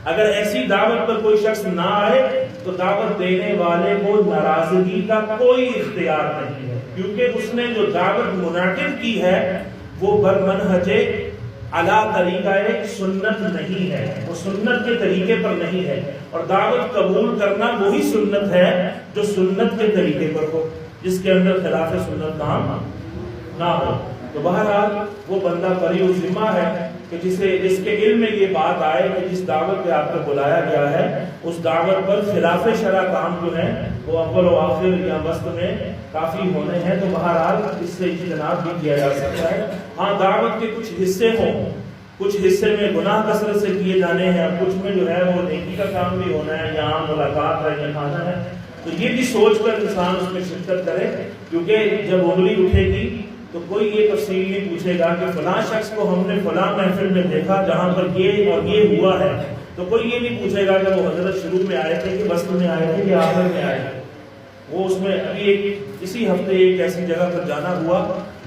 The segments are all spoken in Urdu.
اگر ایسی دعوت پر کوئی شخص نہ آئے تو دعوت دینے والے کو ناراضگی کا کوئی اختیار نہیں ہے، کیونکہ اس نے جو دعوت منعقد کی ہے وہ برمنہج اعلیٰ طریقہ سنت نہیں ہے، وہ سنت کے طریقے پر نہیں ہے، اور دعوت قبول کرنا وہی سنت ہے جو سنت کے طریقے پر ہو، جس کے اندر خلاف سنت کام نہ ہو۔ تو بہرحال وہ بندہ بری الذمہ ہے کہ جس کے علم میں یہ بات آئے کہ جس دعوت پہ آپ کو بلایا گیا ہے اس دعوت پر خلاف شرع کام جو ہے وہ اول و آخر یا وسط میں کافی ہونے ہیں، تو بہرحال اس سے اجتناب بھی کیا جا سکتا ہے۔ ہاں دعوت کے کچھ حصے ہوں، کچھ حصے میں گناہ کثرت سے کیے جانے ہیں، کچھ میں جو ہے وہ نیکی کا کام بھی ہونا ہے، یہاں ملاقات ہے، یہ کھانا ہے، تو یہ بھی سوچ کر انسان اس میں شرکت کرے، کیونکہ جب انگلی اٹھے گی تو کوئی یہ تفصیل نہیں پوچھے گا کہ فلاں شخص کو ہم نے فلاں محفل میں دیکھا جہاں پر یہ اور یہ ہوا ہے، تو کوئی یہ نہیں پوچھے گا کہ وہ حضرت شروع میں آئے تھے کہ وسط میں آئے تھے کہ آخر میں آئے تھے۔ وہ اس میں ابھی اسی ہفتے ایک ایسی جگہ پر جانا ہوا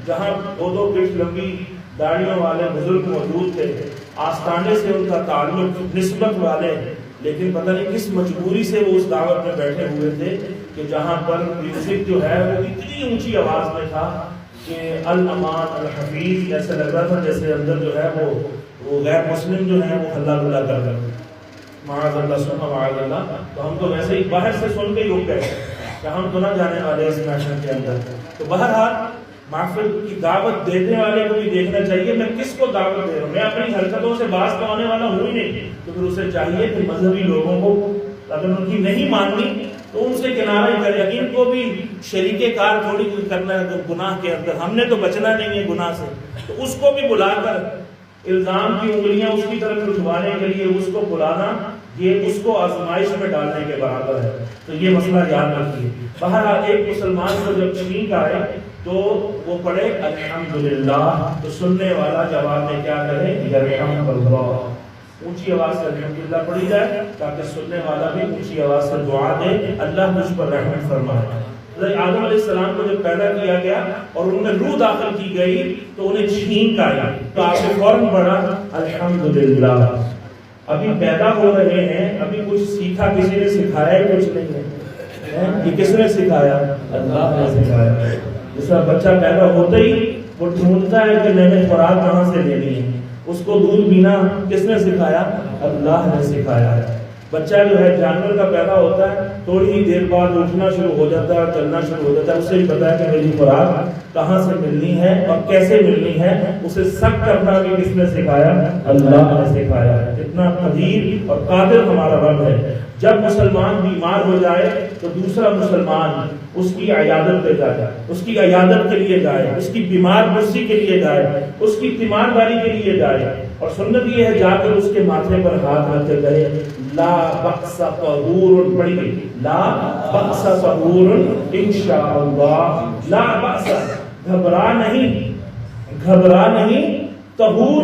جہاں دو فٹ لمبی داڑھیوں والے بزرگ موجود تھے، آستانے سے ان کا تعلق نسبت والے، لیکن پتہ نہیں کس مجبوری سے وہ اس دعوت میں بیٹھے ہوئے تھے کہ جہاں پر میوزک جو ہے وہ اتنی اونچی آواز میں تھا کہ الامان الحفیظ، ایسا لگ رہا تھا جیسے اندر جو ہے وہ غیر مسلم جو ہیں وہ ہلا گلا کر رہے ہیں، معاذ اللہ سبحانہ معاذ اللہ۔ تو ہم تو ویسے ہی باہر سے سن کے ہی رک گئے کہ ہم تو نہ جانے والے اس محفل کے اندر۔ تو بہرحال محفل کی دعوت دینے والے کو بھی دیکھنا چاہیے میں کس کو دعوت دے رہا ہوں، میں اپنی حرکتوں سے باز تو آنے والا ہوں ہی نہیں، تو پھر اسے چاہیے کہ مذہبی لوگوں کو اگر ان کی نہیں ماننی تو ان سے کنارہ ہی کرے، ان کو بھی شریک کار تھوڑی کرنا ہے گناہ کے اندر، ہم نے تو بچنا نہیں ہے گناہ سے، تو اس کو بھی بلا کر الزام کی انگلیاں اس کی طرف اٹھوانے کے لیے اس کو بلانا یہ اس کو آزمائش میں ڈالنے کے برابر ہے، تو یہ مسئلہ یاد رکھیے۔ بہرحال ایک مسلمان کو جب چھینک آئے تو وہ پڑھے الحمدللہ، تو سننے والا جواب میں کیا کرے یرحمک اللہ، اونچی آواز سے الحمدللہ پڑھی جائے تاکہ سننے والا بھی اونچی آواز سے دعا دے اللہ مجھ پر رحمت فرمائے۔ آدم علیہ السلام کو جب پیدا کیا گیا اور ان میں روح داخل کی گئی تو انہیں چھینک آئی، تو آپ نے فوراً پڑھا الحمدللہ۔ ابھی پیدا ہو رہے ہیں، ابھی کچھ سیکھا کسی نے سکھایا ہی کچھ نہیں ہے، یہ کس نے سکھایا؟ اللہ نے سکھایا۔ جس طرح بچہ پیدا ہوتا ہی وہ ڈھونڈتا ہے کہ میں نے خوراک کہاں سے لینی ہے، اس کو دودھ پینا کس نے سکھایا؟ اللہ نے سکھایا ہے۔ بچہ جو ہے جانور کا پیدا ہوتا ہے، تھوڑی ہی دیر بعد اٹھنا شروع ہو جاتا ہے، چلنا شروع ہو جاتا ہے، اسے بھی پتا ہے کہ میری خوراک کہاں سے ملنی ہے اور کیسے ملنی ہے، اسے سب کرنا بھی کس نے سکھایا؟ اللہ نے سکھایا ہے۔ اتنا قدیر اور قادر ہمارا رب ہے۔ جب مسلمان بیمار ہو جائے تو دوسرا مسلمان اس کی عیادت پہ جائے، اس کی عیادت کے لیے جائے، اس کی بیمار پرسی کے لیے جائے، اس کی تیمارداری کے لیے جائے، اور سنت یہ ہے جا کر اس کے ماتھے پر ہاتھ رکھ کے کہے لا بأس طہور، پڑھیے لا بأس طہور انشاءاللہ، لا بأس، گھبرا نہیں، طہور،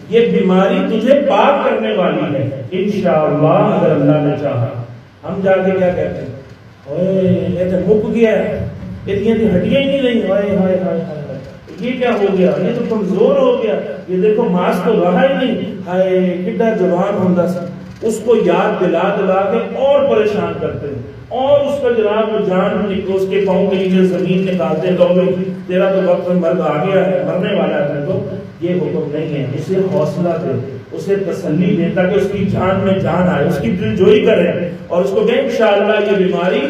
یہ بیماری تجھے پاک کرنے والی ہے، انشاءاللہ اگر اللہ نے چاہا۔ ہم جا کے کیا کہتے ہیں؟ یہ تو مک گیا ہے، اتنی ہڈیاں ہی نہیں رہی، ہائے ہائے ہائے ہائے، یہ کیا ہو گیا، یہ تو کمزور ہو گیا، یہ دیکھو ماس تو رہا ہی نہیں، ہائے کڈا جوان ہوندا سی۔ اس کو یاد دلا کے اور پریشان کرتے ہیں، اور اس کا جناب وہ جان اس کے پاؤں کے نیچے زمین نکالتے ہیں، تو تیرا تو وقت مرگ آ گیا ہے، مرنے والا ہے، تو یہ حکم نہیں ہے۔ اسے حوصلہ دے، اسے تسلی دے تاکہ اس کی جان میں جان آئے، اس کی دل جوئی کرے اور اس کو کہ انشاءاللہ یہ بیماری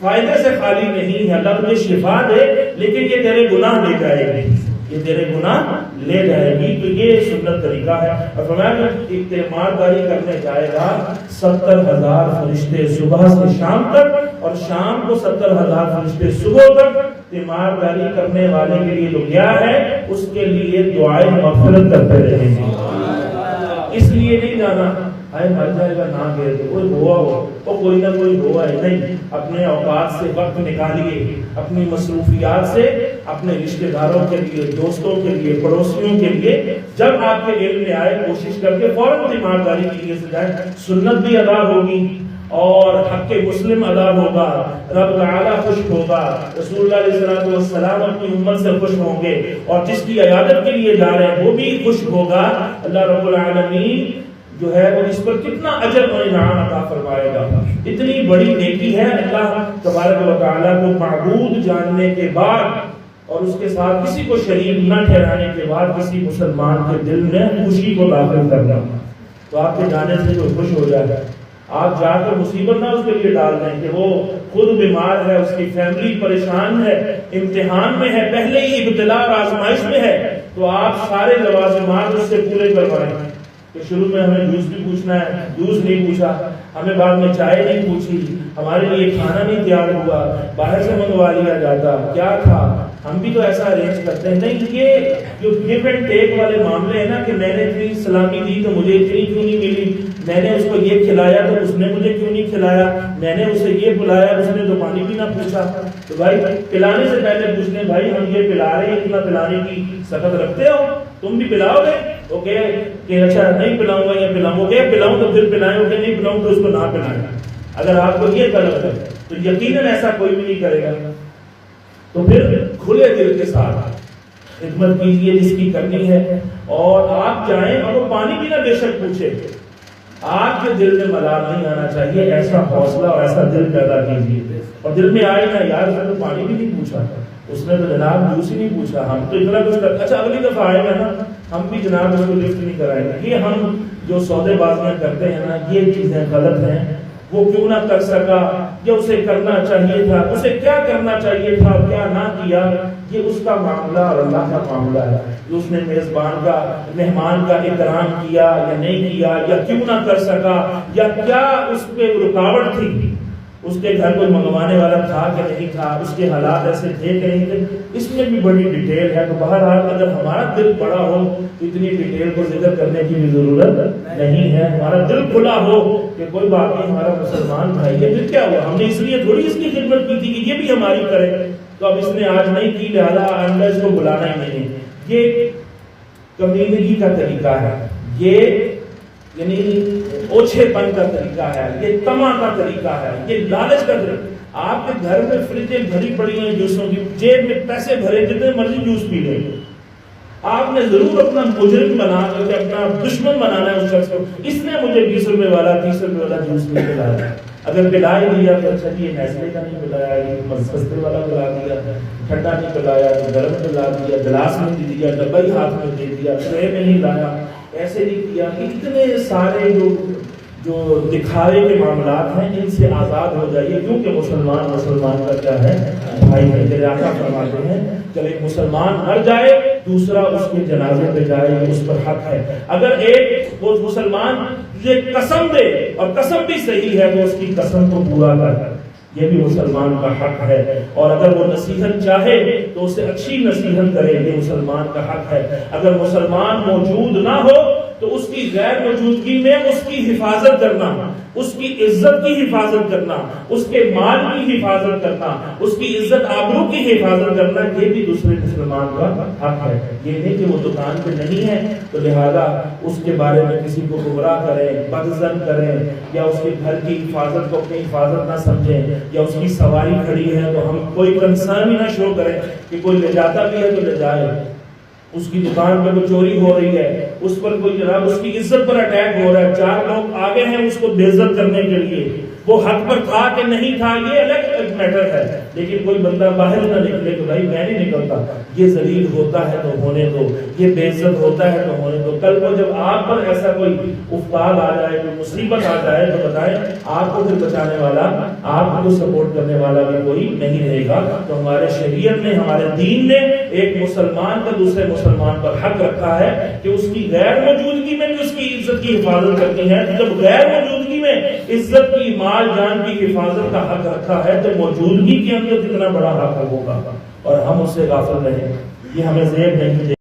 فائدے سے خالی نہیں ہے، اللہ تجھے شفا دے لیکن یہ تیرے گناہ لے جائے گی، یہ تیرے گناہ لے جائے گی۔ تو یہ سنت طریقہ ہے۔ اور فرمایا کہ تیمارداری کرنے جائے گا 70,000 فرشتے صبح سے شام تک، اور شام کو 70,000 فرشتے صبح تک تیمارداری کرنے والے کے لیے تو کیا ہے، اس کے لیے دعائیں مغفرت کرتے رہیں گے۔ اس لیے نہیں جانا ہائے مر جائے گا نہ گئے تو کوئی ہوا ہو، کوئی نہ کوئی ہوا ہے، نہیں، اپنے اوقات سے وقت نکالیے، اپنی مصروفیات سے اپنے رشتہ داروں کے لیے، دوستوں کے لیے، پڑوسیوں کے لیے جب آپ کے علم میں آئے کوشش کر کے فوراً تیمارداری کی سے جائے، سنت بھی ادا ہوگی اور حق مسلم ادا ہوگا، رب تعالیٰ خوش ہوگا، رسول اللہ علیہ السلام اپنی امت سے خوش ہوں گے، اور جس کی عیادت کے لیے جا رہے ہیں وہ بھی خوش ہوگا۔ اللہ رب العالمین جو ہے وہ اس پر کتنا اجر و انعام عطا فرمائے گا. اتنی بڑی نیکی ہے اللہ تبارک و تعالیٰ کو معبود جاننے کے بعد اور اس کے ساتھ کسی کو شریک نہ ٹھہرانے کے بعد کسی مسلمان کے دل میں خوشی کو داخل کرنا. تو آپ کے جانے سے جو خوش ہو جائے, آپ جا کر مصیبت نہ اس کے لیے ڈال دیں کہ وہ خود بیمار ہے, اس کی فیملی پریشان ہے, امتحان میں ہے, پہلے ہی ابتلا اور آزمائش میں ہے, تو آپ سارے لوازمات اس سے پورے کروائیں کہ شروع میں ہمیں جوس بھی پوچھنا ہے, جوس نہیں پوچھا, ہمیں بعد میں چائے نہیں پوچھی, ہمارے لیے کھانا نہیں تیار ہوا, باہر سے منگوا لیا جاتا, کیا تھا, ہم بھی تو ایسا ارینج کرتے ہیں. نہیں, یہ جو گیو اینڈ ٹیک والے معاملے ہیں نا کہ میں نے اتنی سلامی دی تو مجھے اتنی کیوں نہیں ملی, میں نے اس کو یہ کھلایا تو اس نے مجھے کیوں نہیں کھلایا, میں نے اسے یہ پلایا اس نے تو پانی بھی نہ پوچھا. تو بھائی پلانے سے پہلے پوچھ لیں, بھائی ہم یہ پلا رہے ہیں, اتنا پلانے کی سخت رکھتے ہو, تم بھی پلاؤ گے؟ وہ کہ اچھا نہیں پلاؤں گا یا پلاؤں گے, پلاؤں تو پھر پلائیں, گے نہیں پلاؤں تو اس کو نہ پلائیں. اگر آپ کو یہ طلب ہے تو یقیناً ایسا کوئی بھی نہیں کرے گا. تو پھر کھلے دل کے ساتھ خدمت کیجیے جس کی کرنی ہے, اور آپ جائیں اور وہ پانی بھی نہ بے شک پوچھے, آپ کے دل میں ملال نہیں آنا چاہیے. ایسا حوصلہ اور ایسا دل پیدا کیجیے, اور دل میں آئے نا یار اس نے تو پانی بھی نہیں پوچھا, اس نے تو جناب جوس ہی نہیں پوچھا, ہم تو اتنا کچھ کرتے, اچھا اگلی دفعہ آئے گا نا ہم بھی جناب اس کو لفٹ نہیں کرائیں گے. یہ ہم جو سودے بازیاں کرتے ہیں نا, یہ چیزیں غلط ہیں. وہ کیوں نہ کر سکا, یا اسے کرنا چاہیے تھا, اسے کیا کرنا چاہیے تھا, کیا نہ کیا, یہ اس کا معاملہ اور اللہ کا معاملہ ہے. اس نے میزبان کا, مہمان کا اکرام کیا یا نہیں کیا, یا کیوں نہ کر سکا, یا کیا اس پہ رکاوٹ تھی, اس کے گھر کوئی منگوانے والا تھا کہ نہیں تھا, اس کے حالات ایسے تھے کہ نہیں تھے, اس میں بھی بڑی ڈیٹیل ہے. تو بہرحال اگر ہمارا دل بڑا ہو, اتنی ڈیٹیل کو ذکر کرنے کی بھی ضرورت نہیں ہے. ہمارا دل کھلا ہو کہ کوئی بات نہیں, ہمارا مسلمان بھائی ہے, پھر کیا ہوا, ہم نے اس لیے تھوڑی اس کی خدمت کی تھی کہ یہ بھی ہماری کرے, تو اب اس نے آج نہیں کی لہذا آئندہ اس کو بلانا ہی نہیں. یہ کمینگی کا طریقہ ہے, یہ یعنی اوچھے پن کا طریقہ ہے, یہ طمع کا طریقہ ہے, یہ لالچ کا طریقہ. آپ کے گھر میں فریجیں بھری پڑی ہیں جوسوں کی, جیب میں پیسے بھرے, جتنے مرضی جوس پی لیں, آپ نے ضرور اپنا مجرم بنا کر کے اپنا دشمن بنانا ہے اس شخص کو. اس نے مجھے 20 روپے والا 30 روپے والا جوس نہیں پلایا, اگر پلا ہی دیا تو اچھا یہ نیسلے کا نہیں پلایا, یہ سستے والا پلا دیا, ٹھنڈا نہیں پلایا تو گرم پلا دیا, گلاس میں دے دیا, ڈبہ ہی ہاتھ میں دے دیا, ٹرے میں نہیں لایا, ایسے نہیں کیا. اتنے سارے جو دکھاوے کے معاملات ہیں ان سے آزاد ہو جائیے, کیونکہ مسلمان کا کیا ہے بھائی ہے. میرے آقا فرماتے ہیں جب ایک مسلمان مر جائے دوسرا اس کے جنازے پہ جائے, اس پر حق ہے. اگر ایک وہ مسلمان تجھے قسم دے اور قسم بھی صحیح ہے تو اس کی قسم کو پورا کر, یہ بھی مسلمان کا حق ہے. اور اگر وہ نصیحت چاہے تو اسے اچھی نصیحت کرے, یہ مسلمان کا حق ہے. اگر مسلمان موجود نہ ہو تو اس کی غیر موجودگی میں اس کی حفاظت کرنا, اس کی عزت کی حفاظت کرنا, اس کے مال کی حفاظت کرنا, اس کی عزت آبرو کی حفاظت کرنا, یہ بھی دوسرے مسلمان کا حق ہے. یہ نہیں کہ وہ دکان پہ نہیں ہے تو لہذا اس کے بارے میں کسی کو گمراہ کریں, بدظن کریں, یا اس کے گھر کی حفاظت کو اپنی حفاظت نہ سمجھیں, یا اس کی سواری کھڑی ہے تو ہم کوئی کنسرن ہی نہ شو کریں کہ کوئی لے جاتا بھی ہے تو لے جائے. اس کی دکان پہ کوئی چوری ہو رہی ہے, اس پر کوئی جناب اس کی عزت پر اٹیک ہو رہا ہے, 4 لوگ آگے ہیں اس کو بے عزت کرنے کے لیے, وہ حق پر تھا کہ نہیں تھا یہ الگ میٹر ہے, لیکن کوئی بندہ باہر نہ نکلے تو بھائی میں نہیں نکلتا, یہ ذلیل ہوتا ہے تو ہونے دو, یہ بے عزت ہوتا ہے تو ہونے دو. کل کو جب آپ پر ایسا کوئی افعال آ جائے, کوئی مصیبت آ جائے تو بتائیں آپ کو پھر بچانے والا, آپ کو سپورٹ کرنے والا بھی کوئی نہیں رہے گا. تو ہمارے شریعت میں, ہمارے دین نے ایک مسلمان کا دوسرے مسلمان پر حق رکھا ہے کہ اس کی غیر موجودگی میں بھی اس کی عزت کی حفاظت کرنی ہے. جب غیر موجودگی میں عزت کی, مال جان کی حفاظت کا حق رکھا ہے تو موجودگی کے اندر کتنا بڑا حق ہوگا, اور ہم اس سے غافل رہے. یہ ہمیں زیب نہیں دے.